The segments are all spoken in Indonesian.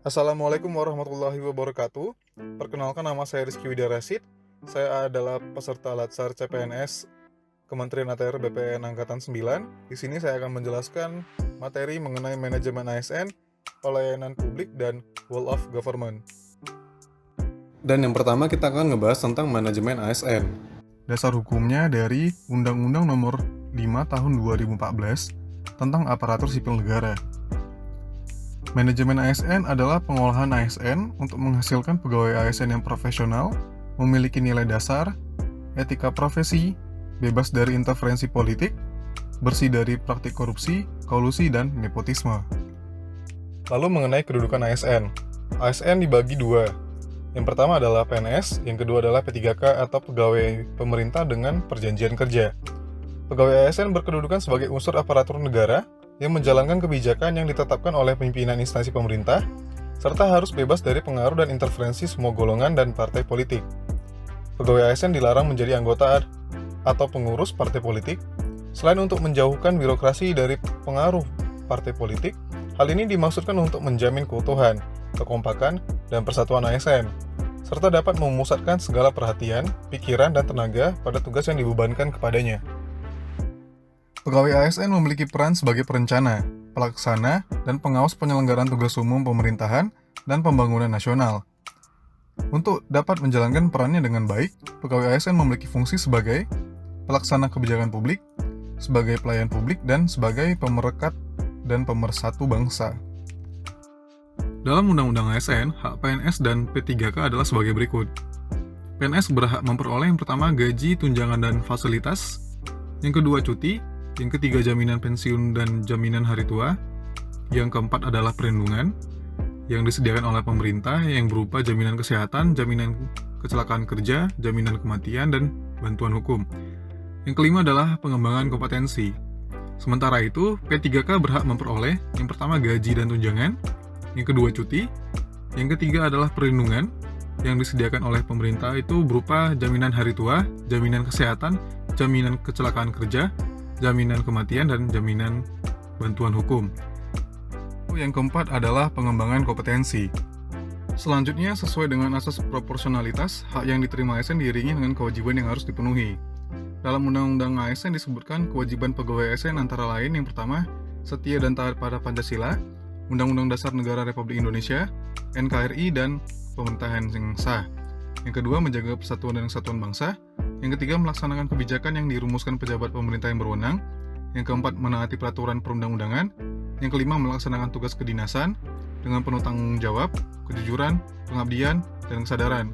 Assalamualaikum warahmatullahi wabarakatuh. Perkenalkan, nama saya Rizky Widya Rasid. Saya adalah peserta Latsar CPNS Kementerian ATR BPN Angkatan 9. Di sini saya akan menjelaskan materi mengenai manajemen ASN, pelayanan publik, dan World of Government. Dan yang pertama kita akan ngebahas tentang manajemen ASN. Dasar hukumnya dari Undang-Undang Nomor 5 Tahun 2014 tentang Aparatur Sipil Negara. Manajemen ASN adalah pengolahan ASN untuk menghasilkan pegawai ASN yang profesional, memiliki nilai dasar, etika profesi, bebas dari interferensi politik, bersih dari praktik korupsi, kolusi, dan nepotisme. Lalu mengenai kedudukan ASN. ASN dibagi dua. Yang pertama adalah PNS, yang kedua adalah P3K atau pegawai pemerintah dengan perjanjian kerja. Pegawai ASN berkedudukan sebagai unsur aparatur negara yang menjalankan kebijakan yang ditetapkan oleh pimpinan instansi pemerintah, serta harus bebas dari pengaruh dan interferensi semua golongan dan partai politik. Pegawai ASN dilarang menjadi anggota atau pengurus partai politik. Selain untuk menjauhkan birokrasi dari pengaruh partai politik, hal ini dimaksudkan untuk menjamin keutuhan, kekompakan, dan persatuan ASN, serta dapat memusatkan segala perhatian, pikiran, dan tenaga pada tugas yang dibebankan kepadanya. Pegawai ASN memiliki peran sebagai perencana, pelaksana, dan pengawas penyelenggaraan tugas umum pemerintahan dan pembangunan nasional. Untuk dapat menjalankan perannya dengan baik, pegawai ASN memiliki fungsi sebagai pelaksana kebijakan publik, sebagai pelayan publik, dan sebagai pemerekat dan pemersatu bangsa. Dalam Undang-Undang ASN, hak PNS dan P3K adalah sebagai berikut. PNS berhak memperoleh yang pertama gaji, tunjangan, dan fasilitas, yang kedua cuti, yang ketiga jaminan pensiun dan jaminan hari tua, yang keempat adalah perlindungan yang disediakan oleh pemerintah yang berupa jaminan kesehatan, jaminan kecelakaan kerja, jaminan kematian, dan bantuan hukum. Yang kelima adalah pengembangan kompetensi. Sementara itu, P3K berhak memperoleh yang pertama gaji dan tunjangan, yang kedua cuti, yang ketiga adalah perlindungan yang disediakan oleh pemerintah itu berupa jaminan hari tua, jaminan kesehatan, jaminan kecelakaan kerja, jaminan kematian, dan jaminan bantuan hukum. Yang keempat adalah pengembangan kompetensi. Selanjutnya, sesuai dengan asas proporsionalitas, hak yang diterima ASN diiringi dengan kewajiban yang harus dipenuhi. Dalam Undang-Undang ASN disebutkan kewajiban pegawai ASN antara lain yang pertama, setia dan taat pada Pancasila, Undang-Undang Dasar Negara Republik Indonesia, NKRI, dan pemerintahan yang sah. Yang kedua, menjaga persatuan dan kesatuan bangsa. Yang ketiga, melaksanakan kebijakan yang dirumuskan pejabat pemerintah yang berwenang. Yang keempat, menaati peraturan perundang-undangan. Yang kelima, melaksanakan tugas kedinasan dengan penuh tanggung jawab, kejujuran, pengabdian, dan kesadaran.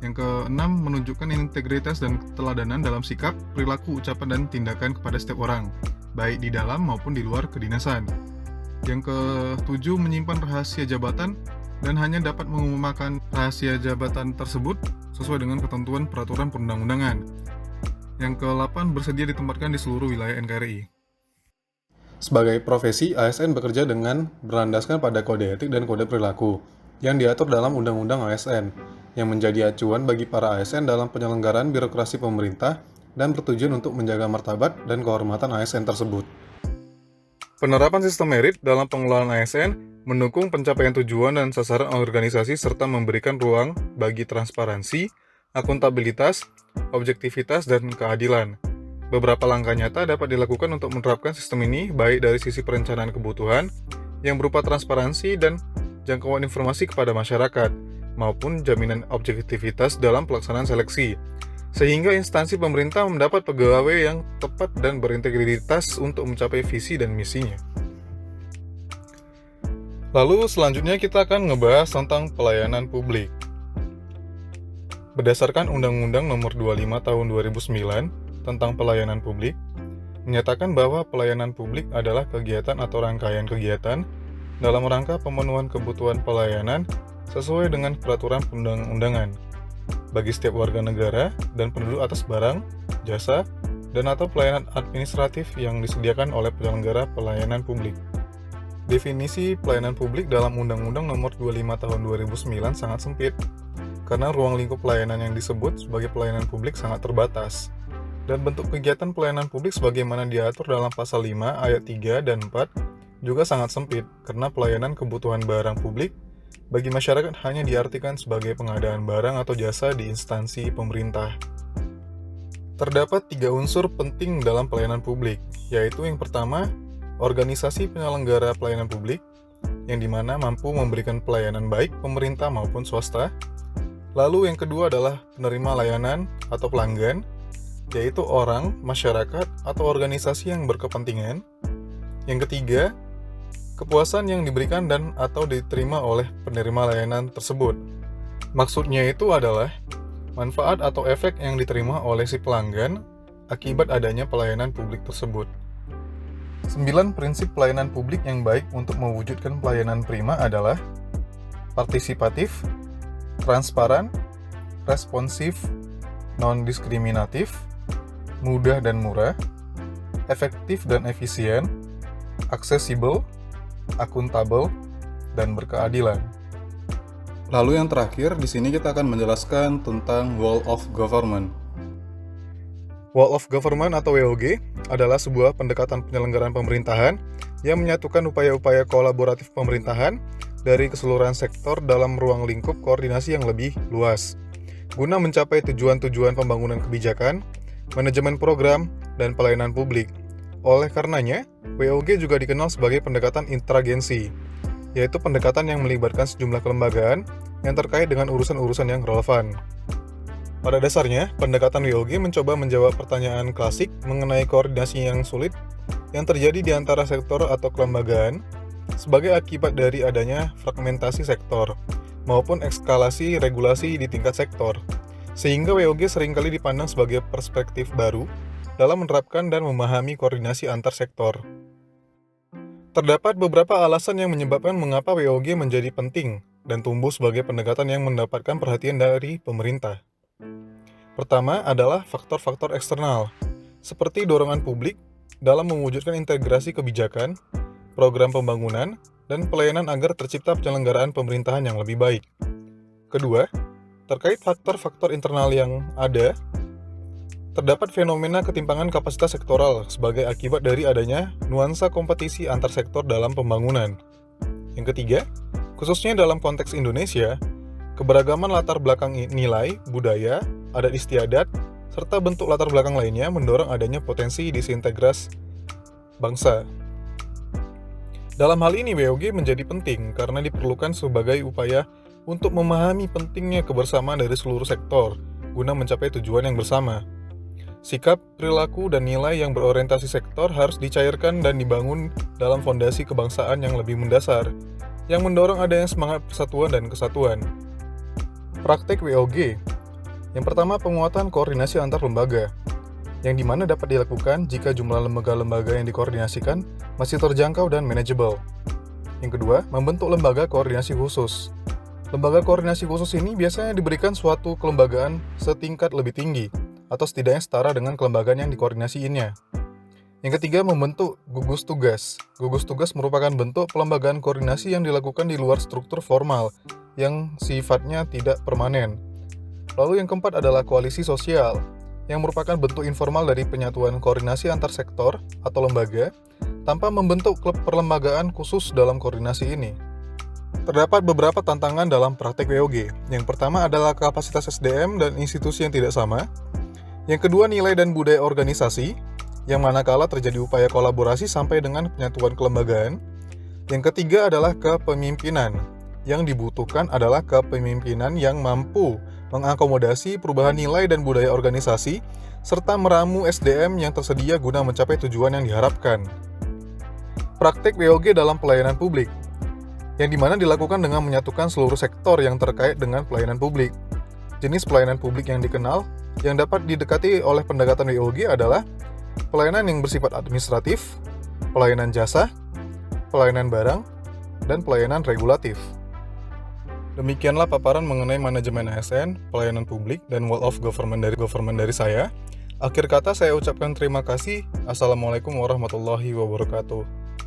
Yang keenam, menunjukkan integritas dan keteladanan dalam sikap, perilaku, ucapan, dan tindakan kepada setiap orang, baik di dalam maupun di luar kedinasan. Yang ketujuh, menyimpan rahasia jabatan dan hanya dapat mengumumkan rahasia jabatan tersebut sesuai dengan ketentuan peraturan perundang-undangan. Yang ke-8, bersedia ditempatkan di seluruh wilayah NKRI. Sebagai profesi, ASN bekerja dengan berlandaskan pada kode etik dan kode perilaku yang diatur dalam Undang-Undang ASN, yang menjadi acuan bagi para ASN dalam penyelenggaraan birokrasi pemerintah dan bertujuan untuk menjaga martabat dan kehormatan ASN tersebut. Penerapan sistem merit dalam pengelolaan ASN mendukung pencapaian tujuan dan sasaran organisasi serta memberikan ruang bagi transparansi, akuntabilitas, objektivitas, dan keadilan. Beberapa langkah nyata dapat dilakukan untuk menerapkan sistem ini, baik dari sisi perencanaan kebutuhan yang berupa transparansi dan jangkauan informasi kepada masyarakat, maupun jaminan objektivitas dalam pelaksanaan seleksi, sehingga instansi pemerintah mendapat pegawai yang tepat dan berintegritas untuk mencapai visi dan misinya. Lalu selanjutnya kita akan ngebahas tentang pelayanan publik. Berdasarkan Undang-Undang Nomor 25 Tahun 2009 tentang pelayanan publik, menyatakan bahwa pelayanan publik adalah kegiatan atau rangkaian kegiatan dalam rangka pemenuhan kebutuhan pelayanan sesuai dengan peraturan perundang-undangan bagi setiap warga negara dan penduduk atas barang, jasa, dan atau pelayanan administratif yang disediakan oleh penyelenggara pelayanan publik. Definisi pelayanan publik dalam Undang-Undang Nomor 25 Tahun 2009 sangat sempit, karena ruang lingkup pelayanan yang disebut sebagai pelayanan publik sangat terbatas, dan bentuk kegiatan pelayanan publik sebagaimana diatur dalam Pasal 5 Ayat 3 dan 4 juga sangat sempit, karena pelayanan kebutuhan barang publik bagi masyarakat hanya diartikan sebagai pengadaan barang atau jasa di instansi pemerintah. Terdapat 3 unsur penting dalam pelayanan publik, yaitu yang pertama, organisasi penyelenggara pelayanan publik, yang dimana mampu memberikan pelayanan baik pemerintah maupun swasta. Lalu yang kedua adalah penerima layanan atau pelanggan, yaitu orang, masyarakat, atau organisasi yang berkepentingan. Yang ketiga, kepuasan yang diberikan dan atau diterima oleh penerima layanan tersebut. Maksudnya itu adalah manfaat atau efek yang diterima oleh si pelanggan akibat adanya pelayanan publik tersebut. 9 prinsip pelayanan publik yang baik untuk mewujudkan pelayanan prima adalah partisipatif, transparan, responsif, non-diskriminatif, mudah dan murah, efektif dan efisien, aksesibel, akuntabel, dan berkeadilan. Lalu yang terakhir, di sini kita akan menjelaskan tentang Whole of Government. Whole of Government atau WOG adalah sebuah pendekatan penyelenggaraan pemerintahan yang menyatukan upaya-upaya kolaboratif pemerintahan dari keseluruhan sektor dalam ruang lingkup koordinasi yang lebih luas, guna mencapai tujuan-tujuan pembangunan kebijakan, manajemen program, dan pelayanan publik. Oleh karenanya, WOG juga dikenal sebagai pendekatan interagensi, yaitu pendekatan yang melibatkan sejumlah kelembagaan yang terkait dengan urusan-urusan yang relevan. Pada dasarnya, pendekatan WOG mencoba menjawab pertanyaan klasik mengenai koordinasi yang sulit yang terjadi di antara sektor atau kelembagaan sebagai akibat dari adanya fragmentasi sektor maupun eskalasi regulasi di tingkat sektor, sehingga WOG seringkali dipandang sebagai perspektif baru dalam menerapkan dan memahami koordinasi antar sektor. Terdapat beberapa alasan yang menyebabkan mengapa WOG menjadi penting dan tumbuh sebagai pendekatan yang mendapatkan perhatian dari pemerintah. Pertama adalah faktor-faktor eksternal, seperti dorongan publik dalam mewujudkan integrasi kebijakan, program pembangunan, dan pelayanan agar tercipta penyelenggaraan pemerintahan yang lebih baik. Kedua, terkait faktor-faktor internal yang ada, terdapat fenomena ketimpangan kapasitas sektoral sebagai akibat dari adanya nuansa kompetisi antar sektor dalam pembangunan. Yang ketiga, khususnya dalam konteks Indonesia, keberagaman latar belakang nilai, budaya, adat istiadat, serta bentuk latar belakang lainnya mendorong adanya potensi disintegras bangsa. Dalam hal ini, WOG menjadi penting karena diperlukan sebagai upaya untuk memahami pentingnya kebersamaan dari seluruh sektor guna mencapai tujuan yang bersama. Sikap, perilaku, dan nilai yang berorientasi sektor harus dicairkan dan dibangun dalam fondasi kebangsaan yang lebih mendasar, yang mendorong adanya semangat persatuan dan kesatuan. Praktek WOG. Yang pertama, penguatan koordinasi antar lembaga, yang dimana dapat dilakukan jika jumlah lembaga-lembaga yang dikoordinasikan masih terjangkau dan manageable. Yang kedua, membentuk lembaga koordinasi khusus. Lembaga koordinasi khusus ini biasanya diberikan suatu kelembagaan setingkat lebih tinggi, atau setidaknya setara dengan kelembagaan yang dikoordinasiinnya. Yang ketiga, membentuk gugus tugas. Gugus tugas merupakan bentuk pelembagaan koordinasi yang dilakukan di luar struktur formal, yang sifatnya tidak permanen. Lalu yang keempat adalah koalisi sosial, yang merupakan bentuk informal dari penyatuan koordinasi antar sektor atau lembaga, tanpa membentuk klub perlembagaan khusus dalam koordinasi ini. Terdapat beberapa tantangan dalam praktek WOG. Yang pertama adalah kapasitas SDM dan institusi yang tidak sama. Yang kedua, nilai dan budaya organisasi, yang manakala terjadi upaya kolaborasi sampai dengan penyatuan kelembagaan. Yang ketiga adalah kepemimpinan. Yang dibutuhkan adalah kepemimpinan yang mampu mengakomodasi perubahan nilai dan budaya organisasi, serta meramu SDM yang tersedia guna mencapai tujuan yang diharapkan. Praktek WOG dalam pelayanan publik, yang dimana dilakukan dengan menyatukan seluruh sektor yang terkait dengan pelayanan publik. Jenis pelayanan publik yang dikenal yang dapat didekati oleh pendekatan WOG adalah pelayanan yang bersifat administratif, pelayanan jasa, pelayanan barang, dan pelayanan regulatif. Demikianlah paparan mengenai manajemen ASN, pelayanan publik, dan Whole of Government dari saya. Akhir kata saya ucapkan terima kasih. Assalamualaikum warahmatullahi wabarakatuh.